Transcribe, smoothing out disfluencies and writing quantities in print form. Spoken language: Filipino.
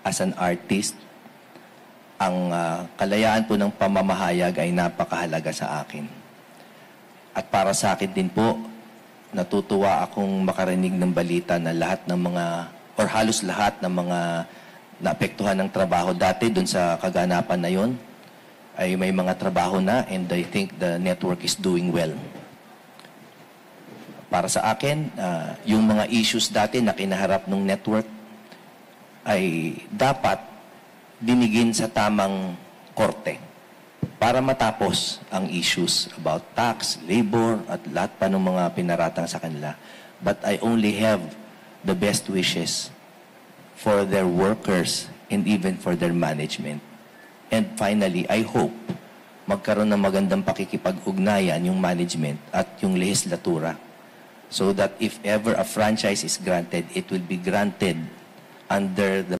as an artist, ang kalayaan po ng pamamahayag ay napakahalaga sa akin. At para sa akin din po, natutuwa akong makarinig ng balita na lahat ng mga, or halos lahat ng mga naapektuhan ng trabaho dati dun sa kaganapan na yon ay may mga trabaho na, and I think the network is doing well. Para sa akin, yung mga issues dati na kinaharap ng network ay dapat dinigin sa tamang korte para matapos ang issues about tax, labor, at lahat pa ng mga pinaratang sa kanila. But I only have the best wishes for their workers and even for their management. And finally, I hope magkaroon ng magandang pakikipag-ugnayan yung management at yung lehislatura so that if ever a franchise is granted, it will be granted under the